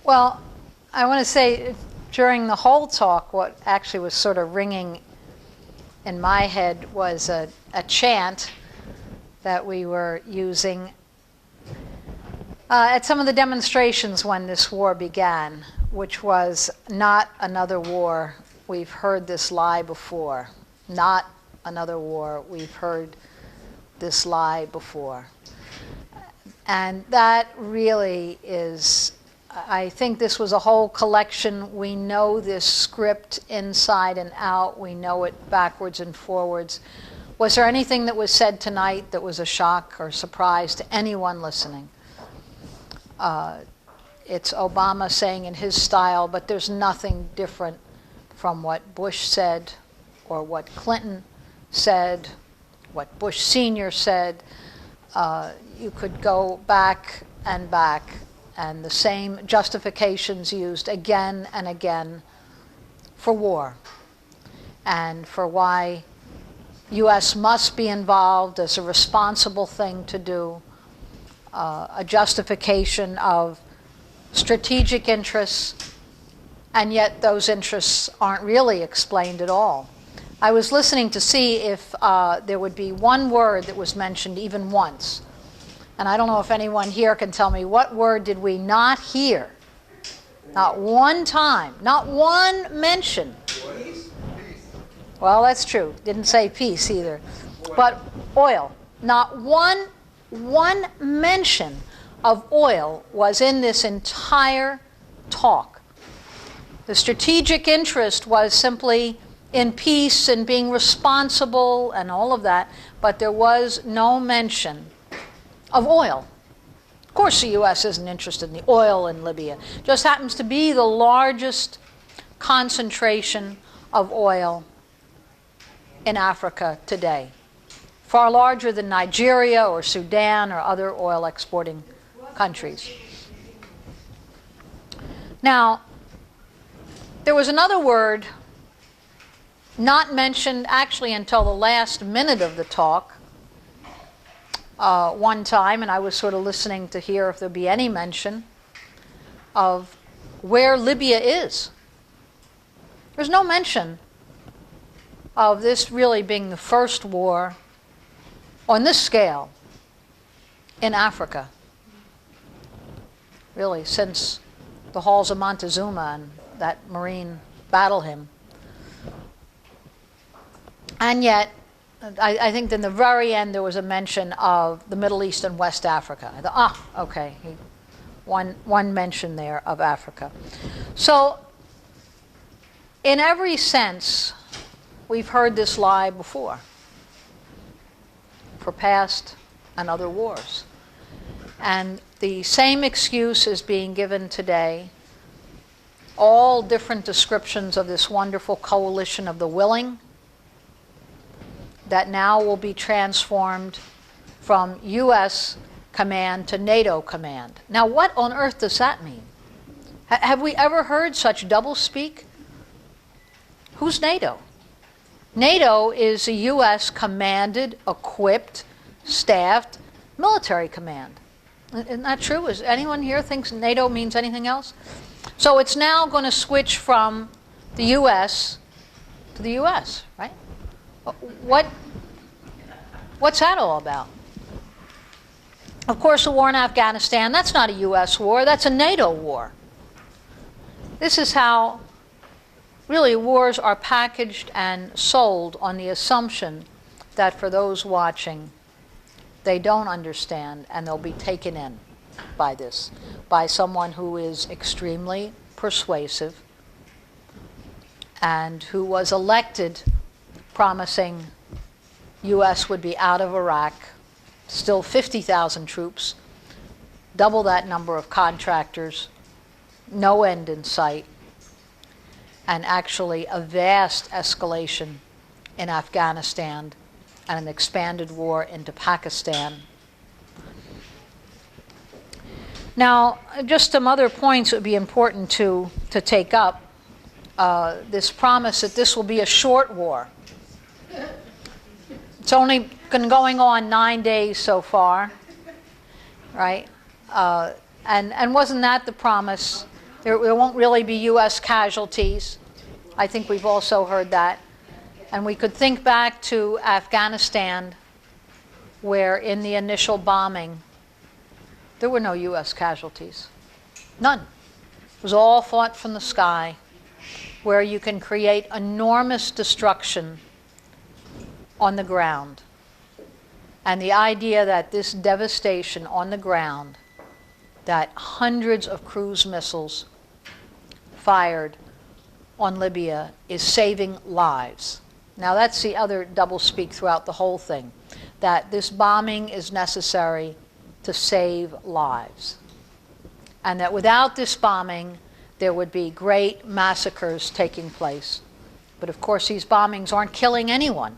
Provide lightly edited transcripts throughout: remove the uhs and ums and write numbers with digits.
Well, I want to say during the whole talk, what actually was sort of ringing in my head was a chant that we were using at some of the demonstrations when this war began, which was, "Not another war, we've heard this lie before. Not another war, we've heard this lie before." And that really is, I think this was a whole collection. We know this script inside and out. We know it backwards and forwards. Was there anything that was said tonight that was a shock or surprise to anyone listening? It's Obama saying in his style, but there's nothing different from what Bush said or what Clinton said, what Bush Sr. said. You could go back, and the same justifications used again and again for war and for why U.S. must be involved as a responsible thing to do, a justification of strategic interests, and yet those interests aren't really explained at all. I was listening to see if there would be one word that was mentioned even once. And I don't know if anyone here can tell me, what word did we not hear? Not one time, not one mention. Peace. Well, that's true. Didn't say peace either. But oil. Not one mention of oil was in this entire talk. The strategic interest was simply in peace and being responsible and all of that, but there was no mention of oil. Of course the U.S. isn't interested in the oil in Libya. It just happens to be the largest concentration of oil in Africa today. Far larger than Nigeria or Sudan or other oil exporting countries. Now, there was another word not mentioned actually until the last minute of the talk. One time, and I was sort of listening to hear if there'd be any mention of where Libya is. There's no mention of this really being the first war on this scale in Africa, really, since the halls of Montezuma and that Marine battle hymn. And yet, I think in the very end there was a mention of the Middle East and West Africa. I thought, okay, one mention there of Africa. So, in every sense, we've heard this lie before, for past and other wars. And the same excuse is being given today. All different descriptions of this wonderful coalition of the willing that now will be transformed from U.S. command to NATO command. Now, what on earth does that mean? Have we ever heard such doublespeak? Who's NATO? NATO is a U.S. commanded, equipped, staffed military command. Isn't that true? Is anyone here thinks NATO means anything else? So it's now going to switch from the U.S. to the U.S., right? What's that all about? Of course, the war in Afghanistan, that's not a U.S. war, that's a NATO war. This is how really wars are packaged and sold on the assumption that for those watching, they don't understand and they'll be taken in by this, by someone who is extremely persuasive and who was elected promising U.S. would be out of Iraq, still 50,000 troops, double that number of contractors, no end in sight, and actually a vast escalation in Afghanistan and an expanded war into Pakistan. Now, just some other points that would be important to take up. This promise that this will be a short war. It's only been going on 9 days so far, right? And wasn't that the promise There won't really be U.S. casualties. I think we've also heard that. And we could think back to Afghanistan, where in the initial bombing, there were no U.S. casualties. None. It was all fought from the sky, where you can create enormous destruction on the ground. And the idea that this devastation on the ground, that hundreds of cruise missiles fired on Libya is saving lives. Now that's the other doublespeak throughout the whole thing, that this bombing is necessary to save lives. And that without this bombing, there would be great massacres taking place. But of course, these bombings aren't killing anyone.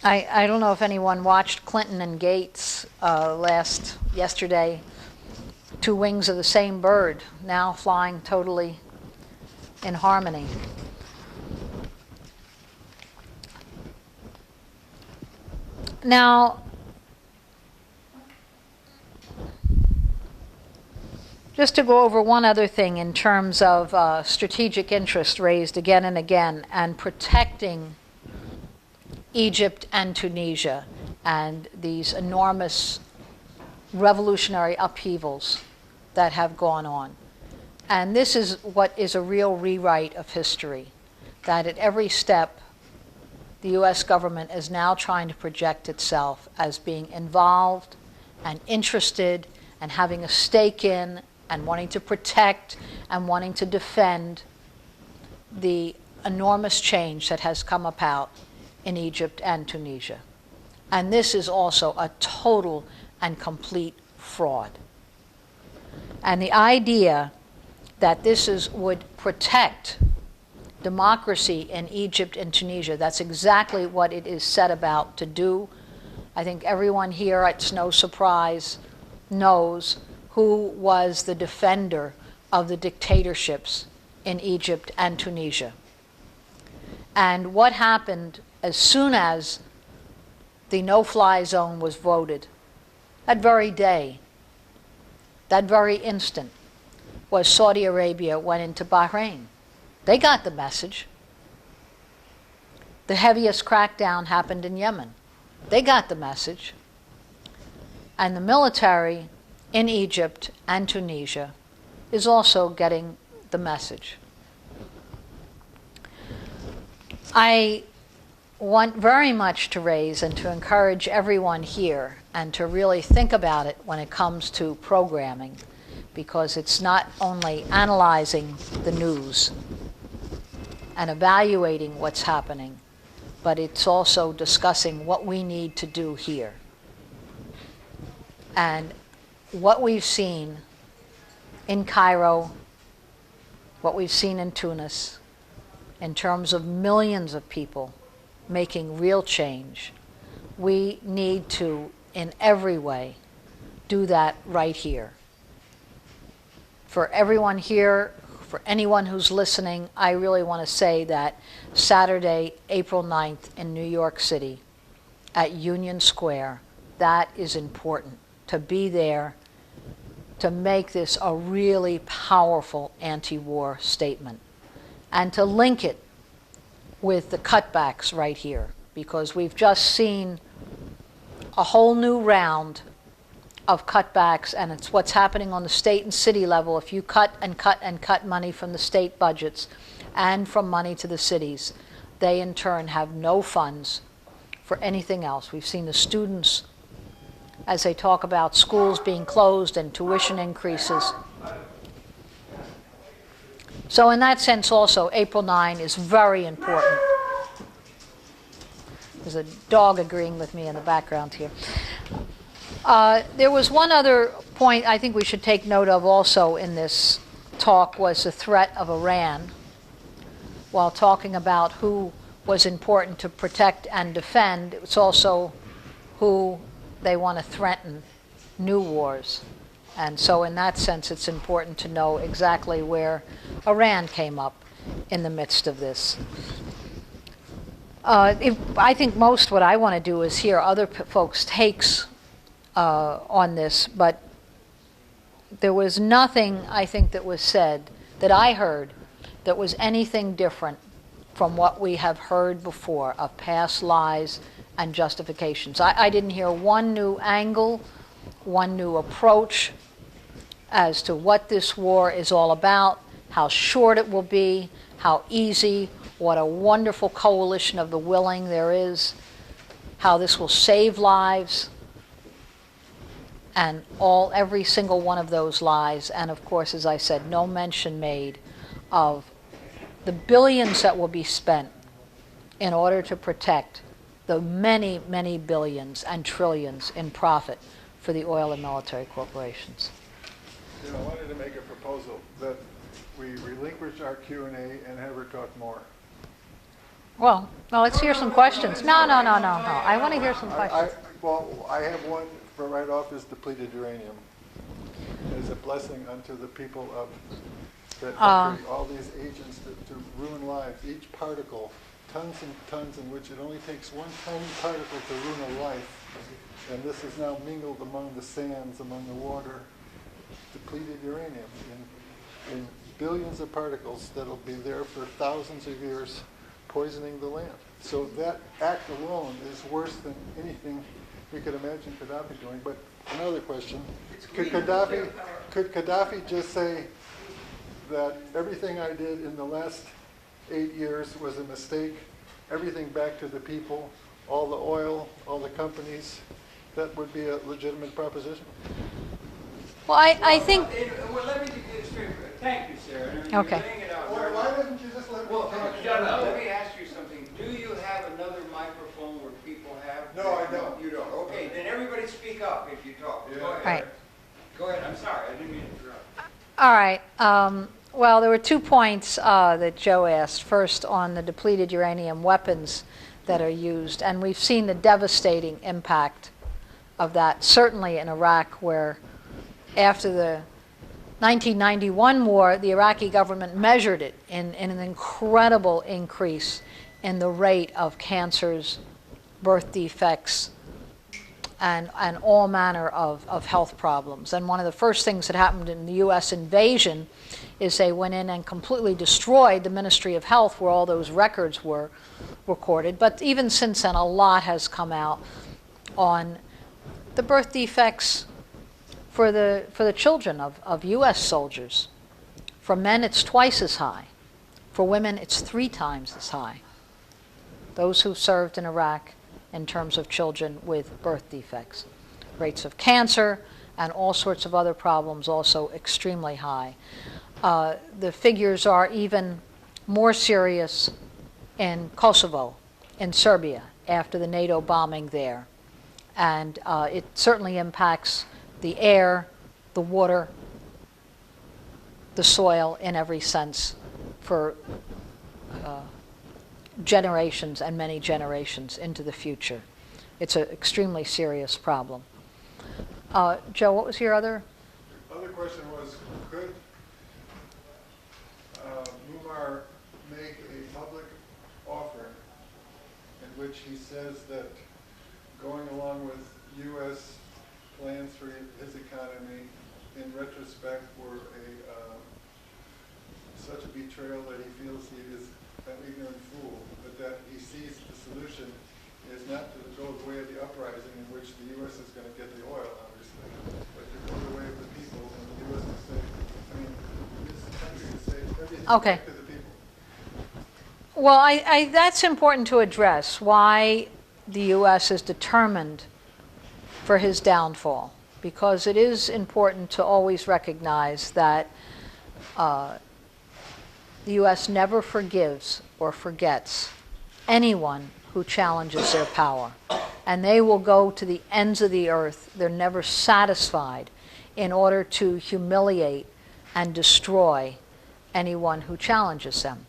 I don't know if anyone watched Clinton and Gates yesterday, two wings of the same bird, now flying totally in harmony. Now, just to go over one other thing in terms of strategic interest raised again and again, and protecting Egypt and Tunisia and these enormous revolutionary upheavals that have gone on. And this is what is a real rewrite of history, that at every step, the U.S. government is now trying to project itself as being involved and interested and having a stake in and wanting to protect and wanting to defend the enormous change that has come about in Egypt and Tunisia. And this is also a total and complete fraud. And the idea that this would protect democracy in Egypt and Tunisia, that's exactly what it is set about to do. I think everyone here, it's no surprise, knows who was the defender of the dictatorships in Egypt and Tunisia. And what happened as soon as the no-fly zone was voted, that very day, that very instant, was Saudi Arabia went into Bahrain. They got the message. The heaviest crackdown happened in Yemen. They got the message. And the military in Egypt and Tunisia is also getting the message. I want very much to raise and to encourage everyone here and to really think about it when it comes to programming, because it's not only analyzing the news and evaluating what's happening, but it's also discussing what we need to do here. And what we've seen in Cairo, what we've seen in Tunis, in terms of millions of people making real change, we need to, in every way, do that right here. For everyone here, for anyone who's listening, I really want to say that Saturday, April 9th in New York City at Union Square, that is important, to be there, to make this a really powerful anti-war statement, and to link it with the cutbacks right here, because we've just seen a whole new round of cutbacks, and it's what's happening on the state and city level. If you cut and cut and cut money from the state budgets and from money to the cities, they in turn have no funds for anything else. We've seen the students, as they talk about schools being closed and tuition increases. So in that sense also, April 9 is very important. There's a dog agreeing with me in the background here. There was one other point I think we should take note of also in this talk, was the threat of Iran, while talking about who was important to protect and defend. It's also who they want to threaten new wars. And so in that sense, it's important to know exactly where Iran came up in the midst of this. I think most what I want to do is hear other folks' takes on this, but there was nothing, I think, that was said, that I heard, that was anything different from what we have heard before of past lies and justifications. I didn't hear one new angle, one new approach as to what this war is all about, how short it will be, how easy, what a wonderful coalition of the willing there is, how this will save lives, and every single one of those lies. And of course, as I said, no mention made of the billions that will be spent in order to protect the many, many billions and trillions in profit for the oil and military corporations. You know, I wanted to make a proposal that we relinquish our Q&A and have her talk more. Well, let's hear some questions. No. I want to hear some questions. I have one for right off is depleted uranium. As a blessing unto the people of that country, all these agents to ruin lives, each particle, tons and tons, in which it only takes one tiny particle to ruin a life. And this is now mingled among the sands, among the water, depleted uranium in billions of particles that'll be there for thousands of years, poisoning the land. So that act alone is worse than anything we could imagine Gaddafi doing. But another question, could Gaddafi just say that everything I did in the last 8 years was a mistake, everything back to the people, all the oil, all the companies? That would be a legitimate proposition? Well, I think... Well, let me get it straight. Thank you, Sarah. Okay. You're laying it out Or why didn't you just let me let me ask you something. Do you have another microphone where people have? No, I don't. You don't. Okay, then everybody speak up if you talk. Yeah. Go ahead. Right. Go ahead. I'm sorry. I didn't mean to interrupt. All right. Well, there were 2 points that Joe asked. First, on the depleted uranium weapons that are used. And we've seen the devastating impact of that, certainly in Iraq, where after the 1991 war, the Iraqi government measured it in an incredible increase in the rate of cancers, birth defects, and all manner of health problems. And one of the first things that happened in the U.S. invasion is they went in and completely destroyed the Ministry of Health where all those records were recorded. But even since then, a lot has come out on the birth defects for the children of U.S. soldiers. For men, it's twice as high. For women, it's 3 times as high. Those who served in Iraq in terms of children with birth defects. Rates of cancer and all sorts of other problems also extremely high. The figures are even more serious in Kosovo, in Serbia, after the NATO bombing there. And it certainly impacts the air, the water, the soil in every sense for generations and many generations into the future. It's an extremely serious problem. Joe, what was your other? Other question was, could Muammar make a public offering in which he says that going along with U.S. plans for his economy, in retrospect, were such a betrayal that he feels he is an ignorant fool, but that he sees the solution is not to go the way of the uprising in which the U.S. is going to get the oil, obviously, but to go the way of the people, and the U.S. to say, this country to say everything back to the people. Well, that's important to address, why the U.S. is determined for his downfall, because it is important to always recognize that the U.S. never forgives or forgets anyone who challenges their power. And they will go to the ends of the earth. They're never satisfied in order to humiliate and destroy anyone who challenges them.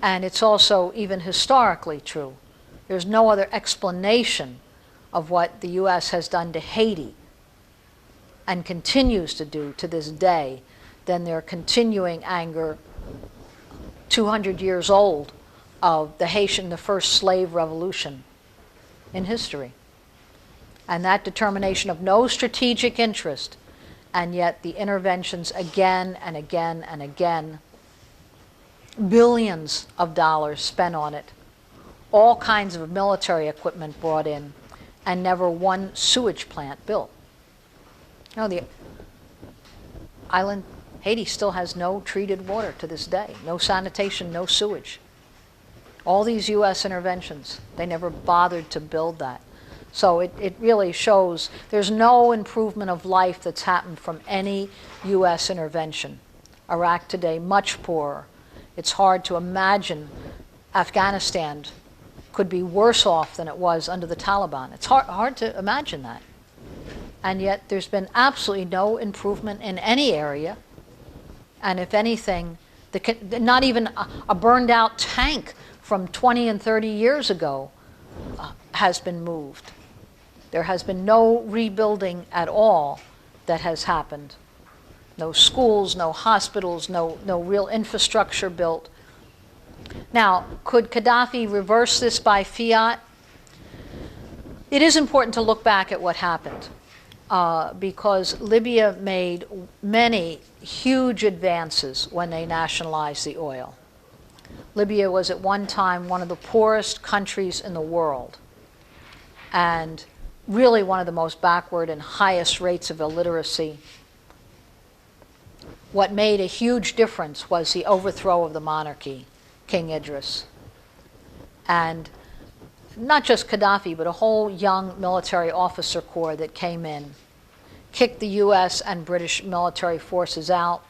And it's also even historically true. There's no other explanation of what the U.S. has done to Haiti and continues to do to this day than their continuing anger, 200 years old, of the first slave revolution in history. And that determination of no strategic interest, and yet the interventions again and again and again, billions of dollars spent on it, all kinds of military equipment brought in, and never one sewage plant built. You know, the island, Haiti still has no treated water to this day, no sanitation, no sewage. All these U.S. interventions, they never bothered to build that. So it really shows there's no improvement of life that's happened from any U.S. intervention. Iraq today, much poorer. It's hard to imagine Afghanistan could be worse off than it was under the Taliban. It's hard to imagine that. And yet there's been absolutely no improvement in any area. And if anything, not even a burned out tank from 20 and 30 years ago has been moved. There has been no rebuilding at all that has happened. No schools, no hospitals, no real infrastructure built. Now, could Gaddafi reverse this by fiat? It is important to look back at what happened because Libya made many huge advances when they nationalized the oil. Libya was at one time one of the poorest countries in the world and really one of the most backward and highest rates of illiteracy. What made a huge difference was the overthrow of the monarchy, King Idris. And not just Gaddafi, but a whole young military officer corps that came in, kicked the U.S. and British military forces out,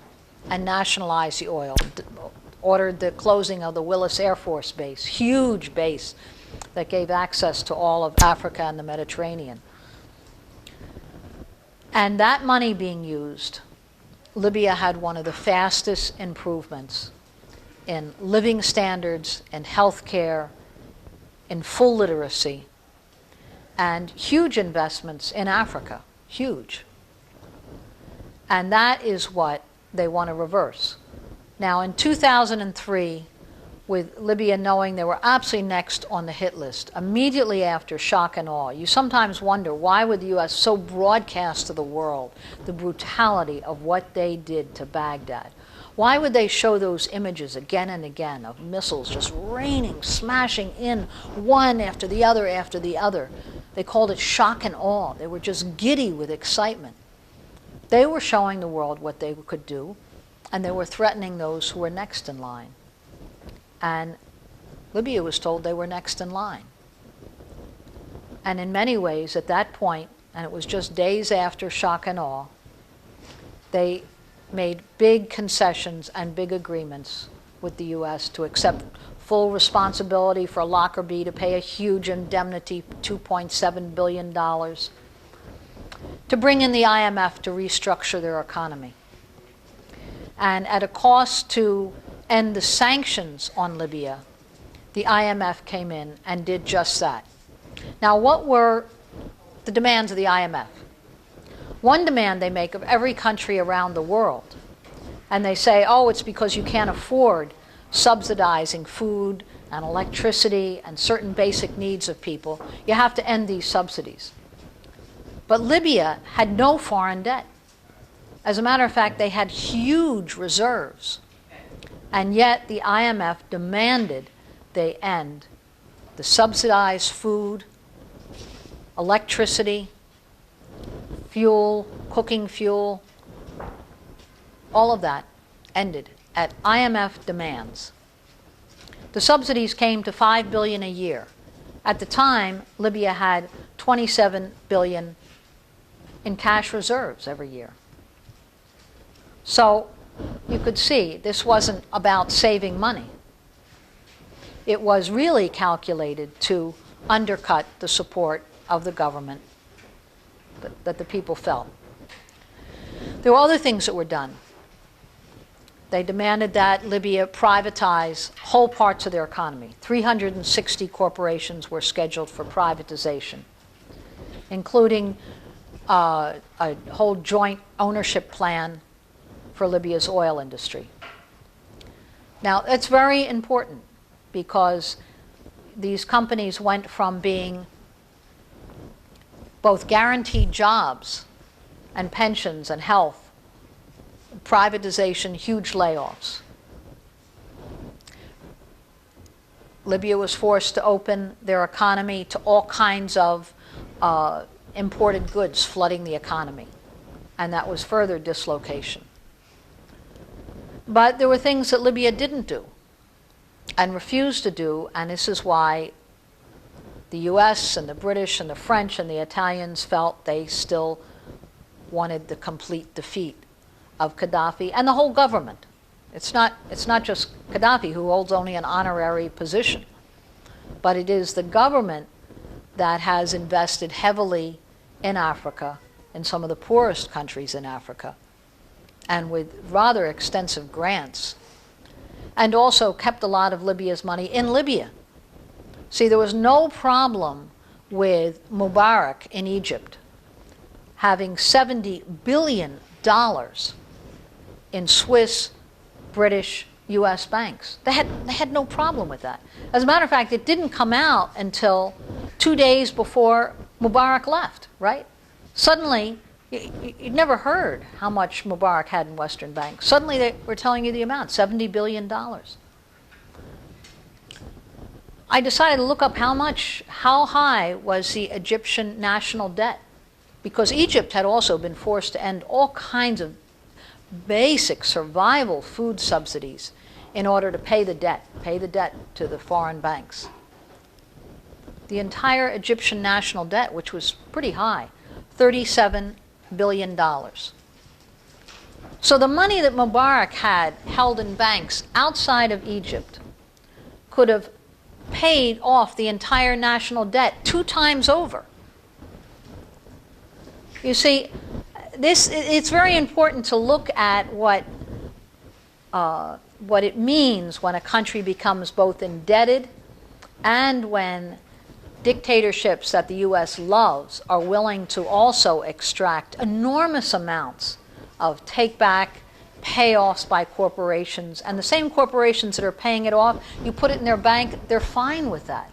and nationalized the oil, ordered the closing of the Willis Air Force Base, huge base that gave access to all of Africa and the Mediterranean. And that money being used, Libya had one of the fastest improvements in living standards, in health care, in full literacy, and huge investments in Africa, huge. And that is what they want to reverse. Now, in 2003, with Libya knowing they were absolutely next on the hit list, immediately after shock and awe, you sometimes wonder why would the U.S. so broadcast to the world the brutality of what they did to Baghdad? Why would they show those images again and again of missiles just raining, smashing in one after the other after the other? They called it shock and awe. They were just giddy with excitement. They were showing the world what they could do, and they were threatening those who were next in line. And Libya was told they were next in line. And in many ways, at that point, and it was just days after shock and awe, they made big concessions and big agreements with the U.S. to accept full responsibility for Lockerbie, to pay a huge indemnity, $2.7 billion, to bring in the IMF to restructure their economy. And at a cost to end the sanctions on Libya, the IMF came in and did just that. Now, what were the demands of the IMF? One demand they make of every country around the world, and they say, oh, it's because you can't afford subsidizing food and electricity and certain basic needs of people. You have to end these subsidies. But Libya had no foreign debt. As a matter of fact, they had huge reserves. And yet the IMF demanded they end the subsidized food, electricity, fuel, cooking fuel, all of that ended at IMF demands. The subsidies came to $5 billion a year. At the time, Libya had $27 billion in cash reserves every year. So you could see this wasn't about saving money. It was really calculated to undercut the support of the government that the people felt. There were other things that were done. They demanded that Libya privatize whole parts of their economy. 360 corporations were scheduled for privatization, including a whole joint ownership plan for Libya's oil industry. Now, it's very important because these companies went from being both guaranteed jobs and pensions and health, privatization, huge layoffs. Libya was forced to open their economy to all kinds of imported goods flooding the economy, and that was further dislocation. But there were things that Libya didn't do and refused to do, and this is why the US and the British and the French and the Italians felt they still wanted the complete defeat of Gaddafi and the whole government. It's not just Gaddafi, who holds only an honorary position, but it is the government that has invested heavily in Africa, in some of the poorest countries in Africa, and with rather extensive grants, and also kept a lot of Libya's money in Libya. See, there was no problem with Mubarak in Egypt having $70 billion in Swiss, British, US banks. They had no problem with that. As a matter of fact, it didn't come out until 2 days before Mubarak left, right? Suddenly, you'd never heard how much Mubarak had in Western banks. Suddenly they were telling you the amount, $70 billion. I decided to look up how high was the Egyptian national debt, because Egypt had also been forced to end all kinds of basic survival food subsidies in order to pay the debt to the foreign banks. The entire Egyptian national debt, which was pretty high, $37 billion. So the money that Mubarak had held in banks outside of Egypt could have paid off the entire national debt 2 times over. You see, it's very important to look at what it means when a country becomes both indebted and when dictatorships that the U.S. loves are willing to also extract enormous amounts of take-back payoffs by corporations. And the same corporations that are paying it off, you put it in their bank, they're fine with that.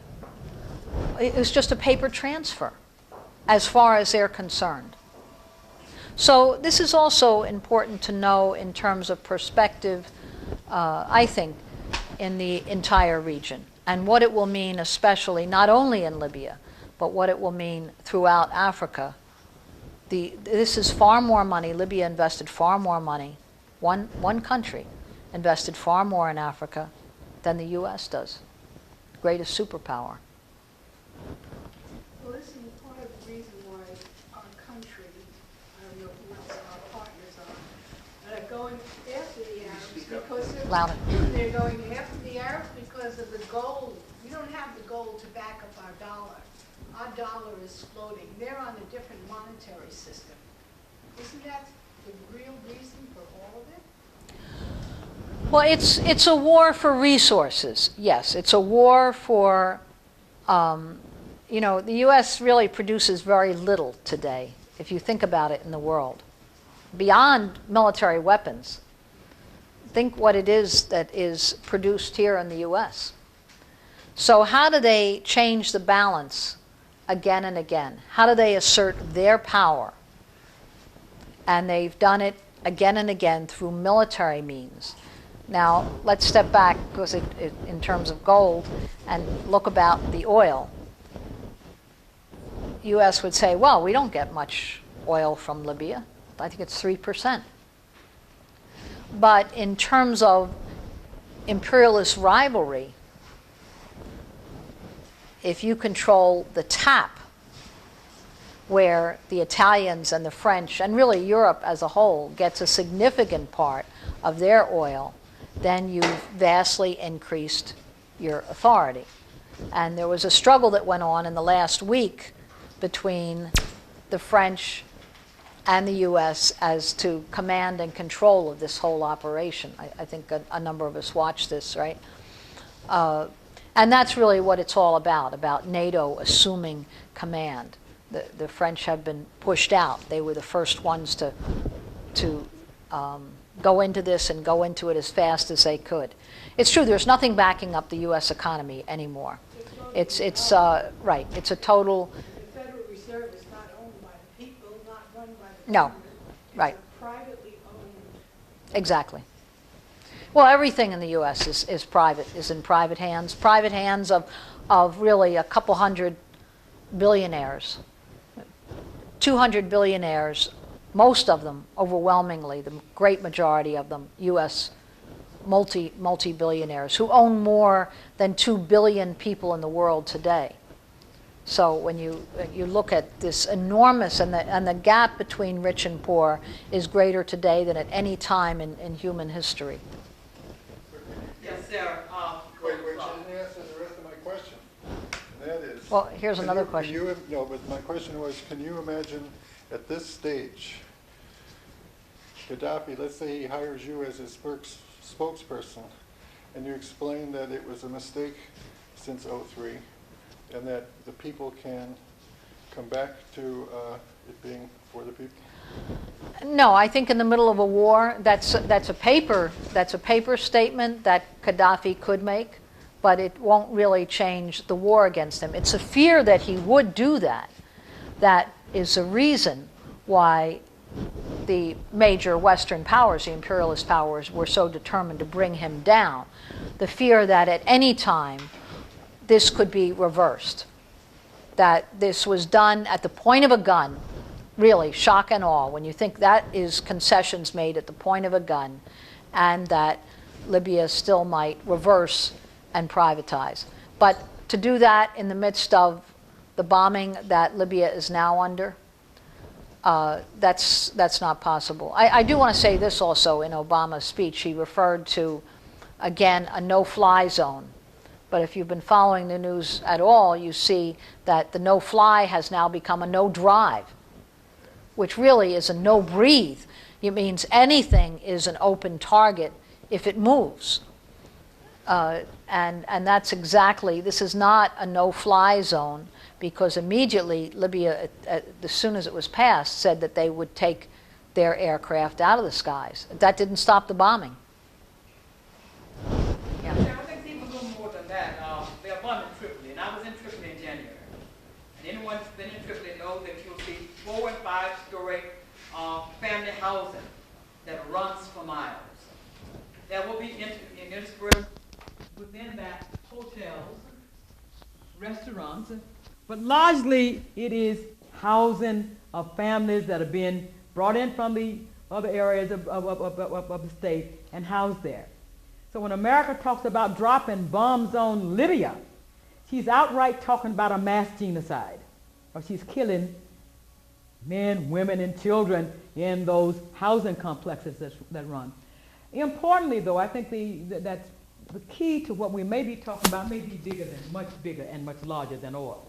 It was just a paper transfer as far as they're concerned. So this is also important to know in terms of perspective, I think, in the entire region, and what it will mean especially, not only in Libya, but what it will mean throughout Africa. This is far more money. Libya invested far more money. One country invested far more in Africa than the U.S. does, the greatest superpower. Well, this is part of the reason why our country, I don't know who our partners are, are going after the Arabs because they're going after the Arabs because of the gold. We don't have the gold to back up our dollar. Our dollar is floating. They're on a different monetary system. Isn't that the real reason for all of it? Well, it's a war for resources. Yes, it's a war for, the U.S. really produces very little today, if you think about it in the world. Beyond military weapons, think what it is that is produced here in the U.S. So how do they change the balance again and again? How do they assert their power? And they've done it again and again through military means. Now, let's step back because in terms of gold and look about the oil. U.S. would say, well, we don't get much oil from Libya. I think it's 3%. But in terms of imperialist rivalry, if you control the tap, where the Italians and the French, and really Europe as a whole, gets a significant part of their oil, then you've vastly increased your authority. And there was a struggle that went on in the last week between the French and the U.S. as to command and control of this whole operation. I think a number of us watched this, right? And that's really what it's all about NATO assuming command. The French have been pushed out. They were the first ones to go into this and go into it as fast as they could. It's true, there's nothing backing up the U.S. economy anymore. It's right, it's a total... The Federal Reserve is not owned by the people, not run by the No, government. right. It's a privately owned. Exactly. Well, everything in the U.S. is private, is in private hands of really a couple hundred billionaires, 200 billionaires, most of them, overwhelmingly, the great majority of them, U.S. multi-billionaires, who own more than 2 billion people in the world today. So when you look at this enormous, and the gap between rich and poor is greater today than at any time in human history. Yes, Sarah. Wait, you didn't answer the rest of my question. And that is... Well, here's another question. No, but my question was, can you imagine at this stage, Gaddafi, let's say he hires you as his spokesperson, and you explain that it was a mistake since '03, and that the people can come back to it being for the people? No, I think in the middle of a war, that's a paper statement that Gaddafi could make, but it won't really change the war against him. It's a fear that he would do that is the reason why the major Western powers, the imperialist powers, were so determined to bring him down. The fear that at any time this could be reversed, that this was done at the point of a gun, really, shock and awe, when you think that is concessions made at the point of a gun, and that Libya still might reverse and privatize. But to do that in the midst of the bombing that Libya is now under, that's not possible. I do want to say this also. In Obama's speech, he referred to, again, a no-fly zone. But if you've been following the news at all, you see that the no-fly has now become a no-drive, which really is a no-breathe. It means anything is an open target if it moves. And that's exactly, this is not a no-fly zone, because immediately Libya, as soon as it was passed, said that they would take their aircraft out of the skies. That didn't stop the bombing. Yeah, I think it's even a little more than that. They're bombing Tripoli, and I was in Tripoli in January. And anyone who's been in Tripoli knows that you'll see 4- and 5-story family housing that runs for miles. There will be interspersed within that hotels, restaurants, but largely it is housing of families that are being brought in from the other areas of the state and housed there. So when America talks about dropping bombs on Libya, she's outright talking about a mass genocide, or she's killing men, women, and children in those housing complexes that run. Importantly, though, I think that's the key to what we may be talking about may be much bigger and much larger than oil,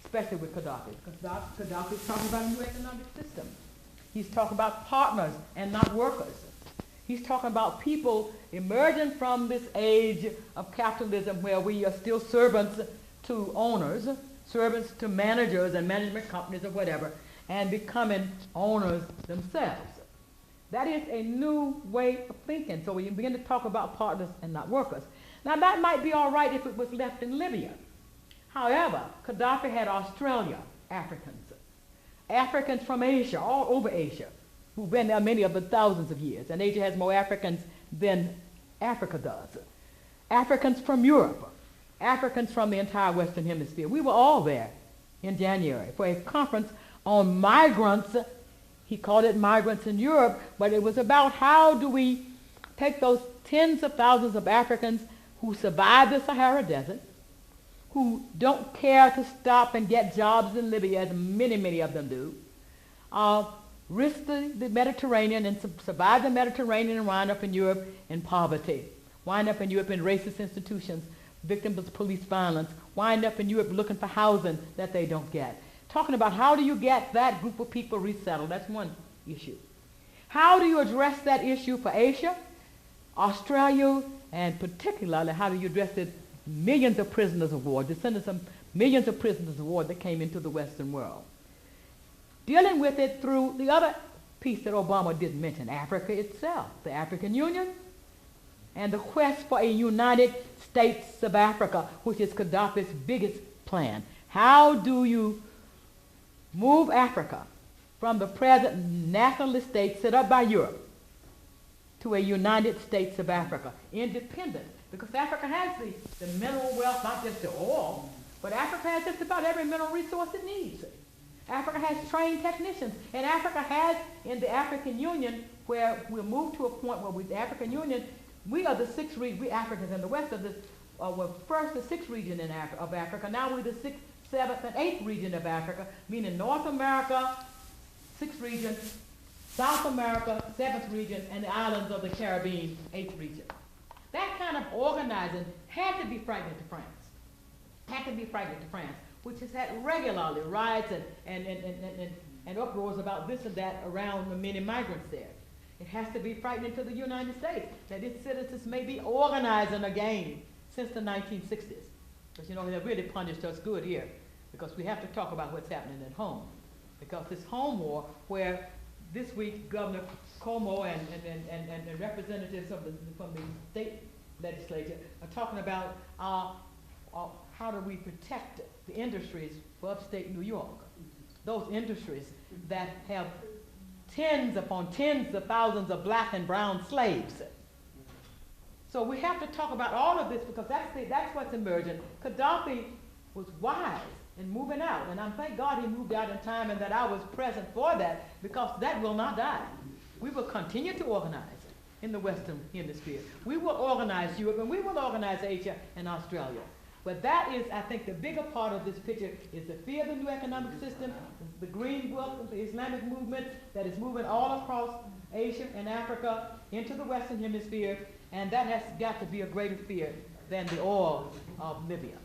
especially with Gaddafi. Because Gaddafi's talking about a new economic system. He's talking about partners and not workers. He's talking about people emerging from this age of capitalism where we are still servants to owners, servants to managers and management companies or whatever, and becoming owners themselves. That is a new way of thinking. So we begin to talk about partners and not workers. Now that might be all right if it was left in Libya. However, Gaddafi had Australia, Africans from Asia, all over Asia, who've been there many of the thousands of years. And Asia has more Africans than Africa does. Africans from Europe, Africans from the entire Western Hemisphere. We were all there in January for a conference on migrants. He called it Migrants in Europe, but it was about how do we take those tens of thousands of Africans who survived the Sahara Desert, who don't care to stop and get jobs in Libya, as many of them do, risk the Mediterranean and survive the Mediterranean and wind up in Europe in poverty, wind up in Europe in racist institutions, victims of police violence, wind up in Europe looking for housing that they don't get. Talking about how do you get that group of people resettled, that's one issue. How do you address that issue for Asia, Australia, and particularly how do you address the millions of prisoners of war, descendants of millions of prisoners of war that came into the Western world? Dealing with it through the other piece that Obama didn't mention, Africa itself, the African Union, and the quest for a United States of Africa, which is Gaddafi's biggest plan. How do you move Africa from the present nationalist state set up by Europe to a United States of Africa, independent? Because Africa has the mineral wealth, not just the oil, but Africa has just about every mineral resource it needs. Africa has trained technicians, and Africa has, in the African Union, where we'll move to a point where with the African Union, we are the sixth region, we Africans in the West are were first the sixth region of Africa, now we're the sixth, seventh, and eighth region of Africa, meaning North America, sixth region, South America, seventh region, and the islands of the Caribbean, eighth region. That kind of organizing had to be frightening to France. Which has had regularly riots and uproars about this and that around the many migrants there. It has to be frightening to the United States that its citizens may be organizing again since the 1960s. Because, you know, they've really punished us good here, because we have to talk about what's happening at home. Because this home war, where this week Governor Cuomo and representatives from the state legislature are talking about how do we protect the industries for upstate New York? Those industries that have tens upon tens of thousands of black and brown slaves. So we have to talk about all of this, because that's what's emerging. Gaddafi was wise in moving out, and I thank God he moved out in time and that I was present for that, because that will not die. We will continue to organize in the Western Hemisphere. We will organize Europe, and we will organize Asia and Australia. But that is, I think, the bigger part of this picture is the fear of the new economic system, the Green Book, the Islamic movement that is moving all across Asia and Africa into the Western Hemisphere, and that has got to be a greater fear than the oil of Libya.